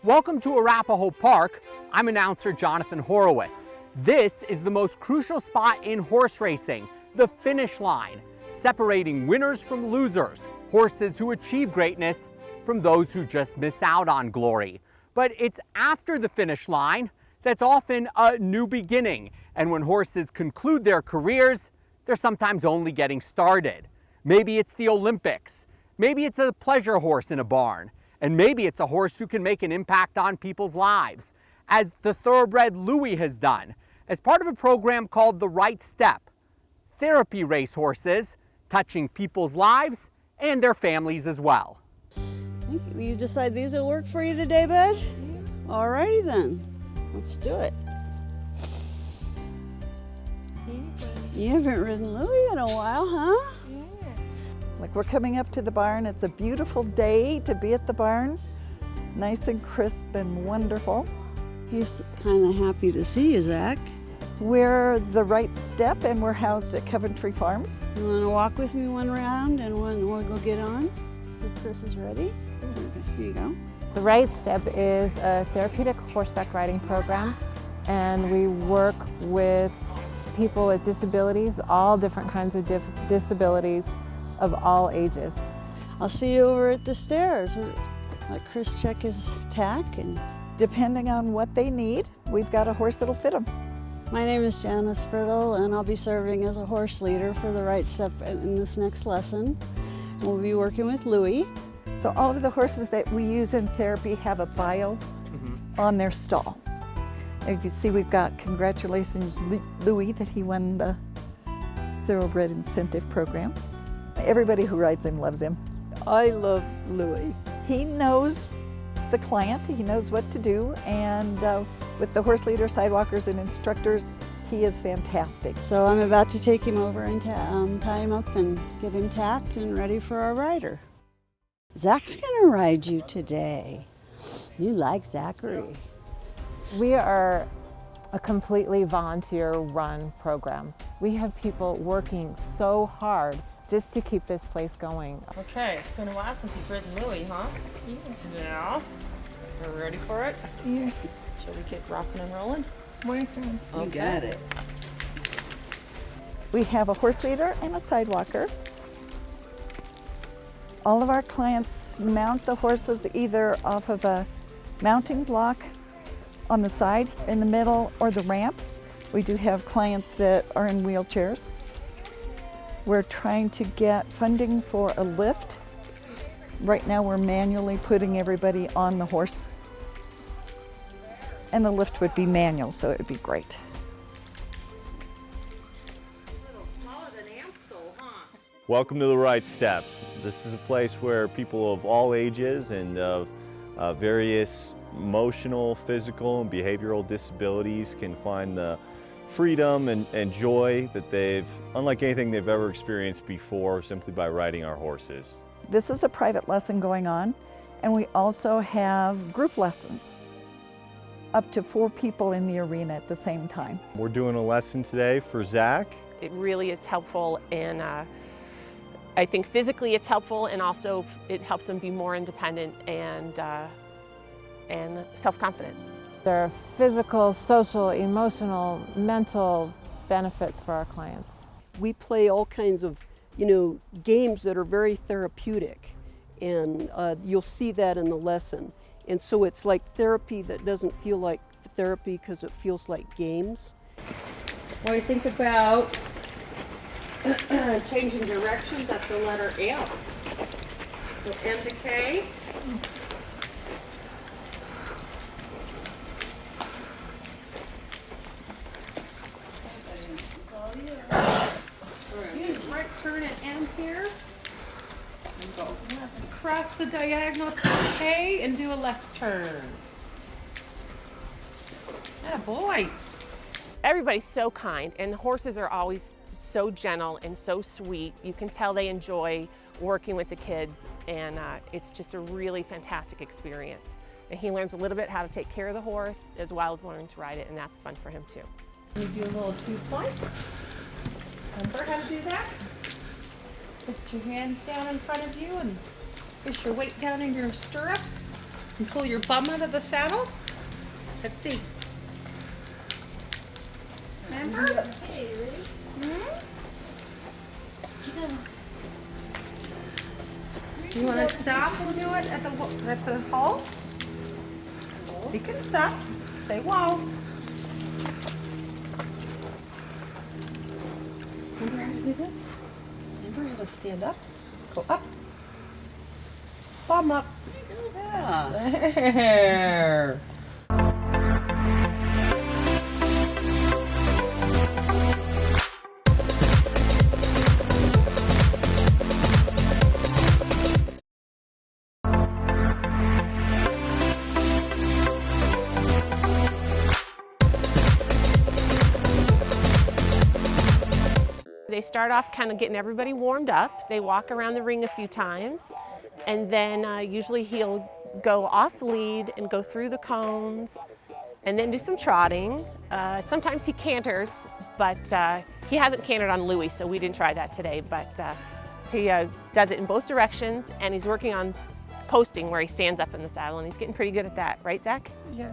Welcome to Arapahoe Park. I'm announcer Jonathan Horowitz. This is the most crucial spot in horse racing, the finish line, separating winners from losers, horses who achieve greatness from those who just miss out on glory. But it's after the finish line that's often a new beginning, and when horses conclude their careers, they're sometimes only getting started. Maybe it's the Olympics, maybe it's a pleasure horse in a barn, and maybe it's a horse who can make an impact on people's lives, as the thoroughbred Louis has done, as part of a program called The Right Step. Therapy racehorses, touching people's lives and their families as well. You decide these will work for you today, bud? Alrighty then, let's do it. You haven't ridden Louis in a while, huh? Like, we're coming up to the barn. It's a beautiful day to be at the barn. Nice and crisp and wonderful. He's kind of happy to see you, Zach. We're The Right Step and we're housed at Coventry Farms. You want to walk with me one round and we'll go get on? So Chris is ready. Okay, here you go. The Right Step is a therapeutic horseback riding program, and we work with people with disabilities, all different kinds of disabilities of all ages. I'll see you over at the stairs. Let Chris check his tack, and Depending on what they need, we've got a horse that'll fit them. my name is Janice Friddle, and I'll be serving as a horse leader for The Right Step in this next lesson. We'll be working with Louis. So all of the horses that we use in therapy have a bio on their stall. As you see, we've got congratulations Louis that he won the Thoroughbred Incentive Program. Everybody who rides him loves him. I love Louis. He knows the client, he knows what to do, and with the horse leader, sidewalkers, and instructors, he is fantastic. So I'm about to take him over and tie him up and get him tacked and ready for our rider. Zach's gonna ride you today. You like Zachary. We are a completely volunteer-run program. We have people working so hard just to keep this place going. Okay, it's been a while since you've ridden Louis, huh? Yeah. Are we ready for it? Yeah. Shall we get rocking and rolling? My turn. You got it. We have a horse leader and a sidewalker. All of our clients mount the horses either off of a mounting block on the side, in the middle, or the ramp. We do have clients that are in wheelchairs. We're trying to get funding for a lift. Right now we're manually putting everybody on the horse. And the lift would be manual, so it would be great. Welcome to The Right Step. This is a place where people of all ages and of various emotional, physical, and behavioral disabilities can find the freedom and joy that unlike anything they've ever experienced before, simply by riding our horses. This is a private lesson going on, and we also have group lessons. Up to 4 people in the arena at the same time. We're doing a lesson today for Zach. It really is helpful, and I think physically it's helpful, and also it helps them be more independent and self-confident. There are physical, social, emotional, mental benefits for our clients. We play all kinds of, games that are very therapeutic, and you'll see that in the lesson. And so it's like therapy that doesn't feel like therapy because it feels like games. What do you think about changing directions at the letter M? So M to K. Use right turn at M here. And go across the diagonal to K and do a left turn. Atta boy. Everybody's so kind, and the horses are always so gentle and so sweet. You can tell they enjoy working with the kids, and it's just a really fantastic experience. And he learns a little bit how to take care of the horse as well as learning to ride it, and that's fun for him too. You do a little 2-point. Remember how to do that? Put your hands down in front of you and push your weight down in your stirrups. And pull your bum out of the saddle. Let's see. Remember? Okay, ready? Do you want to stop and do it at the hole? You can stop. Say whoa. Remember how to do this? Remember how to stand up? Go up. Bum up. Yeah. There. They start off kind of getting everybody warmed up. They walk around the ring a few times, and then usually he'll go off lead and go through the cones and then do some trotting. Sometimes he canters, but he hasn't cantered on Louis, so we didn't try that today, but he does it in both directions, and he's working on posting where he stands up in the saddle, and he's getting pretty good at that. Right, Zach? Yeah.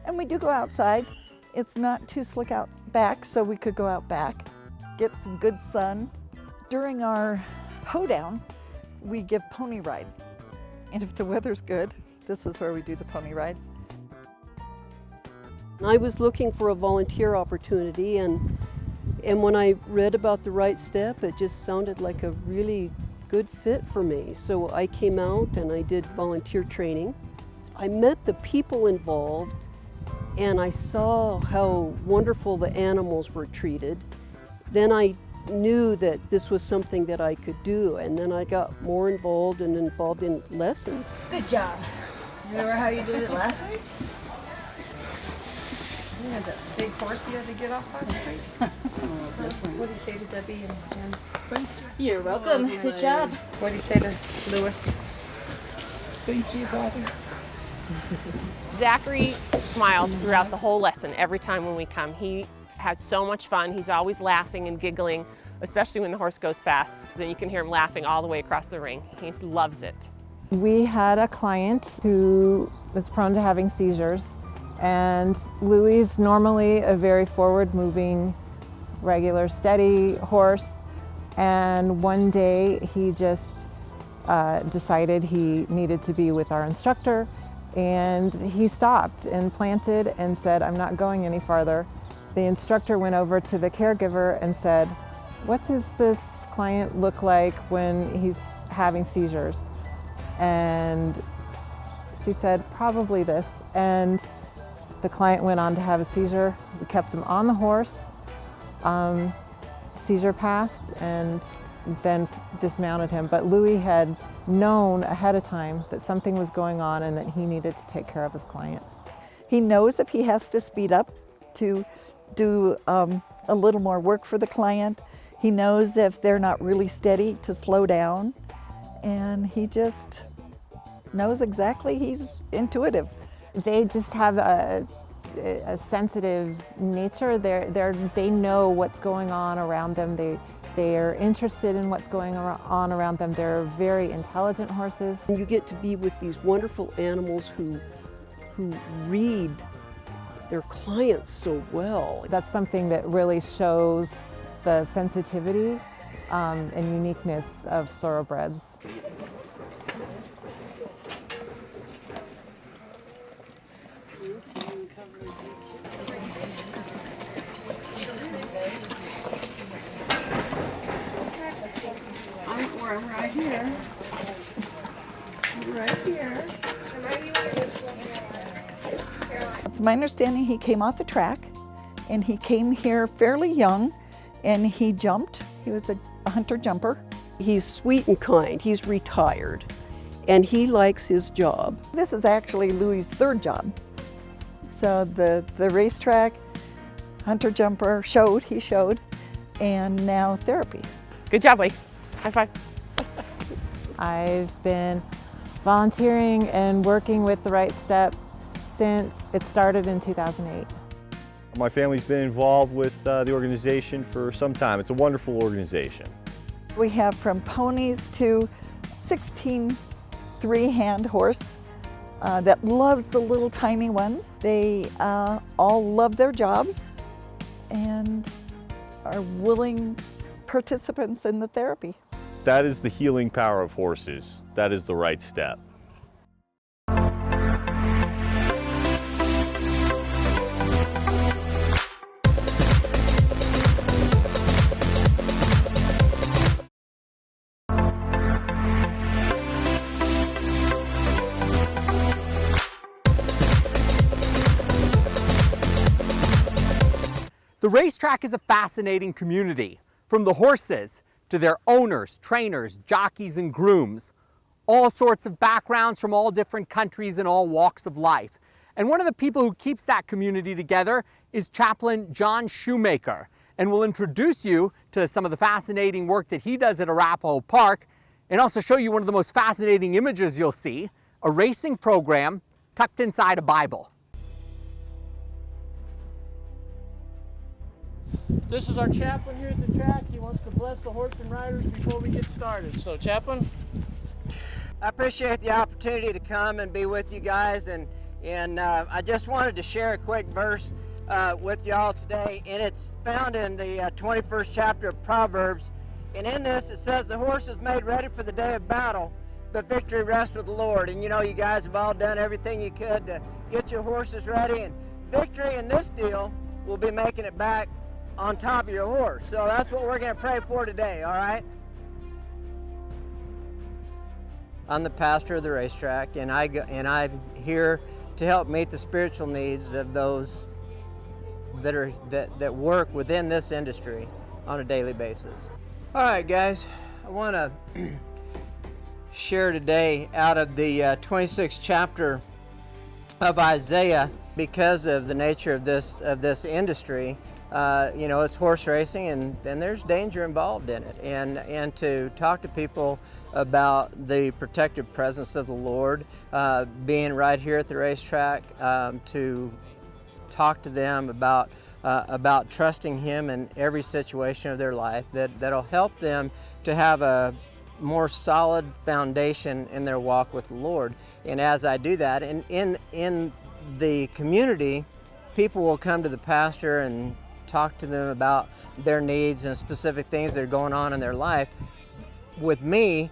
And we do go outside. It's not too slick out back, so we could go out back, get some good sun. During our hoedown, we give pony rides. And if the weather's good, this is where we do the pony rides. I was looking for a volunteer opportunity, and when I read about the Right Step, it just sounded like a really good fit for me. So I came out and I did volunteer training. I met the people involved, and I saw how wonderful the animals were treated. Then I knew that this was something that I could do, and then I got more involved in lessons. Good job. Remember how you did it last week? You had that big horse you had to get off last week. What do you say to Debbie and Jens? You're welcome. Good job. What do you say to Louis? Thank you, Bobby. Zachary smiles throughout the whole lesson every time when we come. He has so much fun. He's always laughing and giggling, especially when the horse goes fast. Then you can hear him laughing all the way across the ring. He loves it. We had a client who was prone to having seizures, and Louis is normally a very forward-moving, regular, steady horse, and one day he just decided he needed to be with our instructor, and he stopped and planted and said, "I'm not going any farther." The instructor went over to the caregiver and said, "What does this client look like when he's having seizures?" And she said, "Probably this." And the client went on to have a seizure. We kept him on the horse. Seizure passed, and then dismounted him. But Louis had known ahead of time that something was going on and that he needed to take care of his client. He knows if he has to speed up to do a little more work for the client. He knows if they're not really steady to slow down, and he just knows exactly. He's intuitive. They just have a sensitive nature. They know what's going on around them. They're interested in what's going on around them. They're very intelligent horses. You get to be with these wonderful animals who read their clients so well. That's something that really shows the sensitivity and uniqueness of thoroughbreds. I'm right here. I'm right here. It's my understanding he came off the track, and he came here fairly young, and he jumped. He was a hunter jumper. He's sweet and kind. He's retired, and he likes his job. This is actually Louis' third job. So the racetrack, hunter jumper, he showed, and now therapy. Good job, Lee. High five. I've been volunteering and working with the Right Step since it started in 2008. My family's been involved with the organization for some time. It's a wonderful organization. We have from ponies to 16 three-hand horse, that loves the little tiny ones. They all love their jobs and are willing participants in the therapy. That is the healing power of horses. That is the right step. The racetrack is a fascinating community, from the horses to their owners, trainers, jockeys, and grooms. All sorts of backgrounds from all different countries and all walks of life. And one of the people who keeps that community together is Chaplain John Shumaker, and we'll introduce you to some of the fascinating work that he does at Arapahoe Park, and also show you one of the most fascinating images you'll see, a racing program tucked inside a Bible. This is our chaplain here at the track. He wants to bless the horse and riders before we get started. So, Chaplain. I appreciate the opportunity to come and be with you guys, and I just wanted to share a quick verse with y'all today, and it's found in the 21st chapter of Proverbs. And in this it says, the horse is made ready for the day of battle, but victory rests with the Lord. And you know, you guys have all done everything you could to get your horses ready, and victory in this deal will be making it back on top of your horse. So that's what we're going to pray for today, all right? I'm the pastor of the racetrack, and I'm here to help meet the spiritual needs of those that work within this industry on a daily basis. All right, guys, I want to share today out of the 26th chapter of Isaiah. Because of the nature of this industry, you know, it's horse racing, and there's danger involved in it. And to talk to people about the protective presence of the Lord, being right here at the racetrack, to talk to them about trusting Him in every situation of their life, that'll help them to have a more solid foundation in their walk with the Lord. And as I do that, and in the community, people will come to the pastor and talk to them about their needs and specific things that are going on in their life. With me,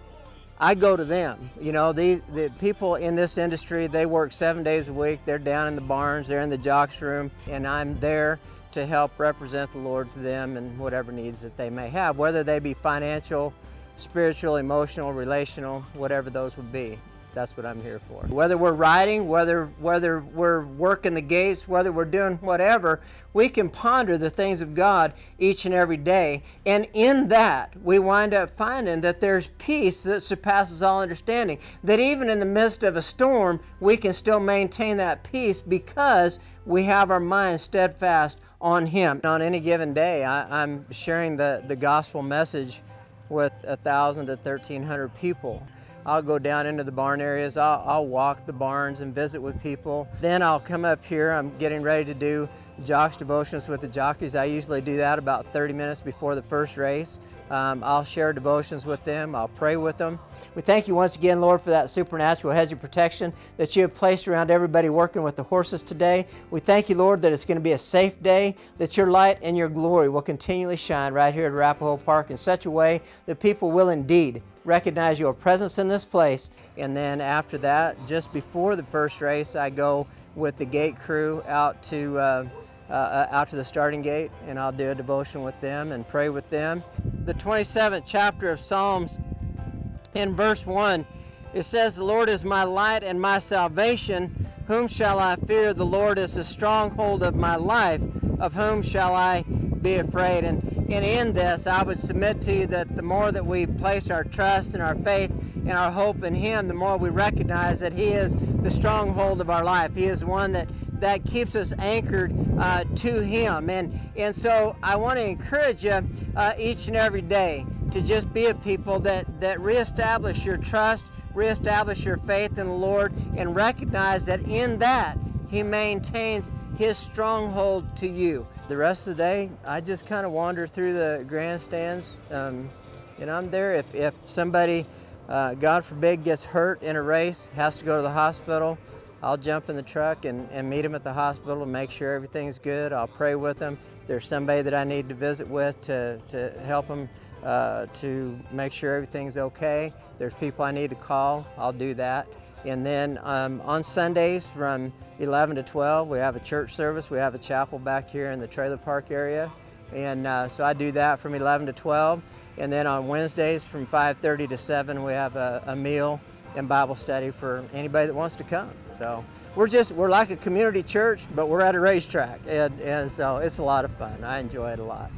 I go to them. You know, the people in this industry, they work 7 days a week. They're down in the barns, they're in the jocks room, and I'm there to help represent the Lord to them and whatever needs that they may have, whether they be financial, spiritual, emotional, relational, whatever those would be. That's what I'm here for. Whether we're riding, whether we're working the gates, whether we're doing whatever, we can ponder the things of God each and every day. And in that, we wind up finding that there's peace that surpasses all understanding. That even in the midst of a storm, we can still maintain that peace because we have our minds steadfast on Him. On any given day, I'm sharing the gospel message with 1,000 to 1,300 people. I'll go down into the barn areas, I'll walk the barns and visit with people. Then I'll come up here, I'm getting ready to do jocks devotions with the jockeys. I usually do that about 30 minutes before the first race. I'll share devotions with them, I'll pray with them. We thank you once again, Lord, for that supernatural hedge of protection that you have placed around everybody working with the horses today. We thank you, Lord, that it's going to be a safe day, that your light and your glory will continually shine right here at Arapahoe Park in such a way that people will indeed recognize your presence in this place. And then after that, just before the first race, I go with the gate crew out to the starting gate, and I'll do a devotion with them and pray with them. The 27th chapter of Psalms, in verse 1, it says, "The Lord is my light and my salvation. Whom shall I fear? The Lord is the stronghold of my life. Of whom shall I be afraid?" And in this, I would submit to you that the more that we place our trust and our faith and our hope in Him, the more we recognize that He is the stronghold of our life. He is one that keeps us anchored to Him. And so I want to encourage you each and every day to just be a people that reestablish your trust, reestablish your faith in the Lord, and recognize that in that He maintains His stronghold to you. The rest of the day, I just kind of wander through the grandstands, and I'm there. If somebody God forbid, gets hurt in a race, has to go to the hospital, I'll jump in the truck and meet him at the hospital and make sure everything's good. I'll pray with him. If there's somebody that I need to visit with to help him to make sure everything's okay. If there's people I need to call, I'll do that. And then on Sundays from 11 to 12, we have a church service. We have a chapel back here in the trailer park area. And so I do that from 11 to 12. And then on Wednesdays from 5:30 to 7, we have a meal and Bible study for anybody that wants to come. So we're like a community church, but we're at a racetrack. And so it's a lot of fun. I enjoy it a lot.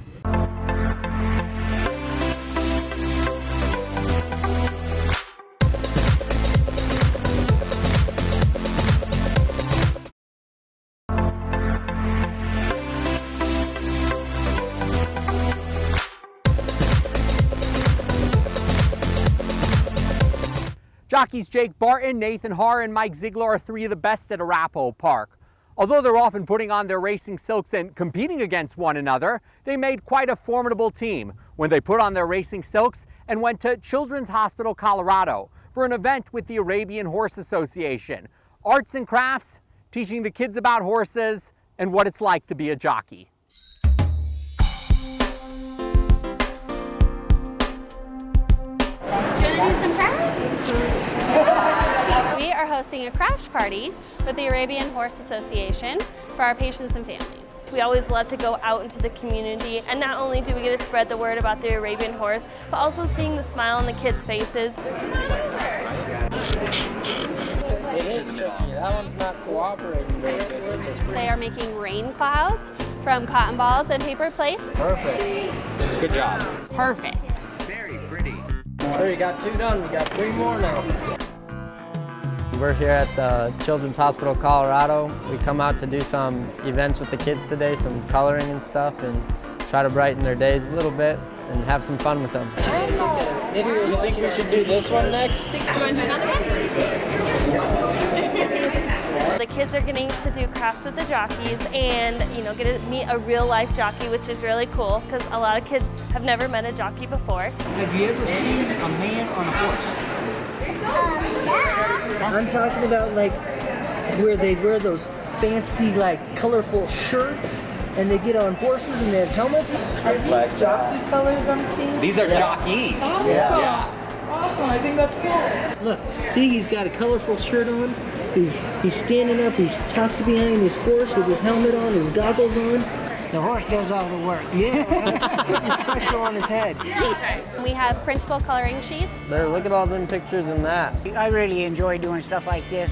Jockeys Jake Barton, Nathan Haar, and Mike Ziegler are three of the best at Arapahoe Park. Although they're often putting on their racing silks and competing against one another, they made quite a formidable team when they put on their racing silks and went to Children's Hospital, Colorado for an event with the Arabian Horse Association. Arts and crafts, teaching the kids about horses and what it's like to be a jockey. Do some crafts? We are hosting a craft party with the Arabian Horse Association for our patients and families. We always love to go out into the community, and not only do we get to spread the word about the Arabian horse, but also seeing the smile on the kids' faces. It is tricky. That one's not cooperating very good. They are making rain clouds from cotton balls and paper plates. Perfect. Good job. Perfect. Very pretty. So you got 2 done, we got 3 more now. We're here at the Children's Hospital, Colorado. We come out to do some events with the kids today, some coloring and stuff, and try to brighten their days a little bit and have some fun with them. Maybe you think we should do this one next? Do you want to do another one? The kids are getting to do crafts with the jockeys and, get to meet a real life jockey, which is really cool because a lot of kids have never met a jockey before. Have you ever seen a man on a horse? I'm talking about like where they wear those fancy colorful shirts and they get on horses and they have helmets. Are these jockey colors I'm seeing? These are jockeys. Awesome. Yeah. Awesome, I think that's cool. Look, see, he's got a colorful shirt on. He's standing up, he's tucked behind his horse with his helmet on, his goggles on. The horse does all the work. Yeah, that's something special on his head. We have printable coloring sheets. There, look at all them pictures in that. I really enjoy doing stuff like this.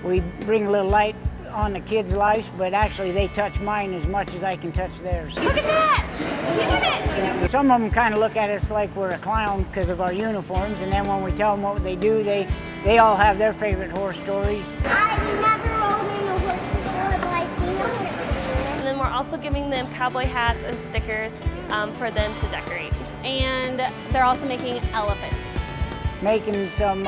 We bring a little light on the kids' lives, but actually they touch mine as much as I can touch theirs. Look at that! You did it! Some of them kind of look at us like we're a clown because of our uniforms, and then when we tell them what they do, they all have their favorite horse stories. I've never rode in a horse before, but I've seen a horse. And then we're also giving them cowboy hats and stickers for them to decorate. And they're also making elephants. Making some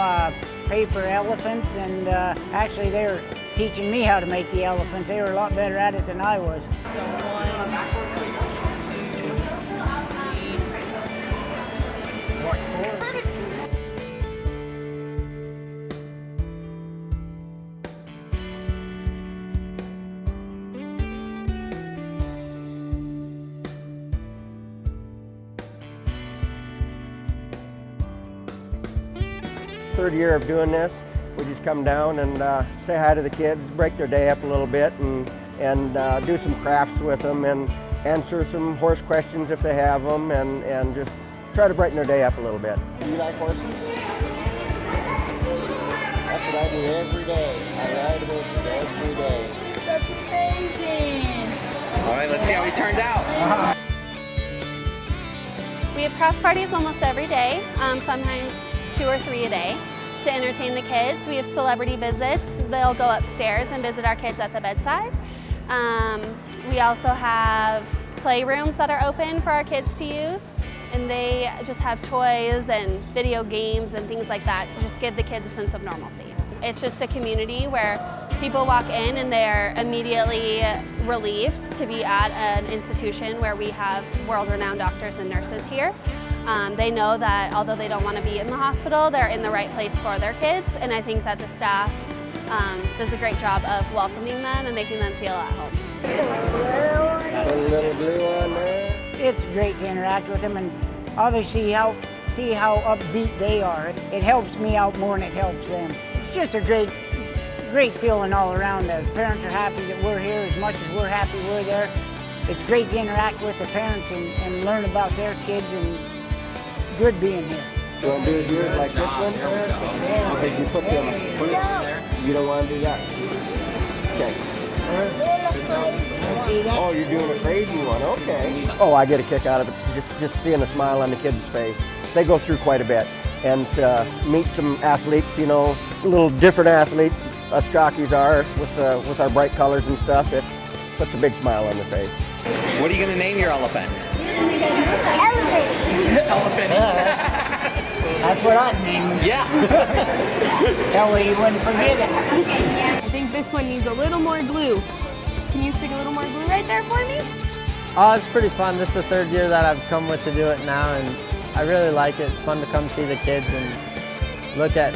paper elephants, and actually they were teaching me how to make the elephants. They were a lot better at it than I was. So 1, 2, 3, 4. Perfect. Third year of doing this. We just come down and say hi to the kids, break their day up a little bit, and do some crafts with them and answer some horse questions if they have them, and just try to brighten their day up a little bit. Do you like horses? That's what I do every day. I ride horses every day. That's amazing. All right, let's see how he turned out. We have craft parties almost every day, sometimes 2 or 3 a day. To entertain the kids, we have celebrity visits. They'll go upstairs and visit our kids at the bedside. We also have playrooms that are open for our kids to use, and they just have toys and video games and things like that to just give the kids a sense of normalcy. It's just a community where people walk in and they're immediately relieved to be at an institution where we have world-renowned doctors and nurses here. They know that although they don't want to be in the hospital, they're in the right place for their kids, and I think that the staff does a great job of welcoming them and making them feel at home. Put a little glue on there. It's great to interact with them and obviously see how upbeat they are. It helps me out more than it helps them. It's just a great feeling all around. The parents are happy that we're here as much as we're happy we're there. It's great to interact with the parents and learn about their kids, and good being here. You want to do yours like this one? Because you put them, you don't want to do that. Okay. Oh, you're doing a crazy one, okay. Oh, I get a kick out of it, just seeing a smile on the kids' face. They go through quite a bit. And meet some athletes, you know, a little different athletes, us jockeys are, with our bright colors and stuff. It puts a big smile on their face. What are you going to name your elephant? Elephant. That's what I'd name him. Yeah. That way you wouldn't forget it. I think this one needs a little more glue. Can you stick a little more glue right there for me? Oh, it's pretty fun. This is the third year that I've come with to do it now, and I really like it. It's fun to come see the kids and look at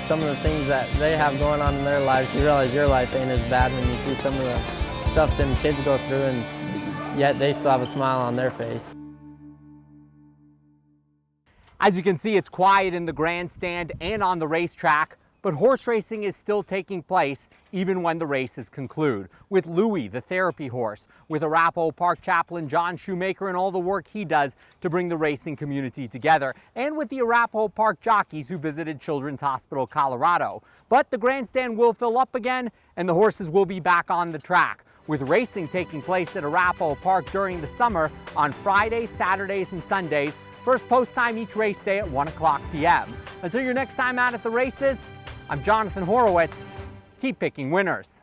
some of the things that they have going on in their lives. You realize your life ain't as bad when you see some of the stuff them kids go through, and yet they still have a smile on their face. As you can see, it's quiet in the grandstand and on the racetrack, but horse racing is still taking place even when the races conclude. With Louie, the therapy horse, with Arapahoe Park Chaplain John Shumaker and all the work he does to bring the racing community together, and with the Arapahoe Park jockeys who visited Children's Hospital, Colorado. But the grandstand will fill up again, and the horses will be back on the track, with racing taking place at Arapahoe Park during the summer on Fridays, Saturdays, and Sundays. First post time each race day at 1:00 p.m. Until your next time out at the races, I'm Jonathan Horowitz. Keep picking winners.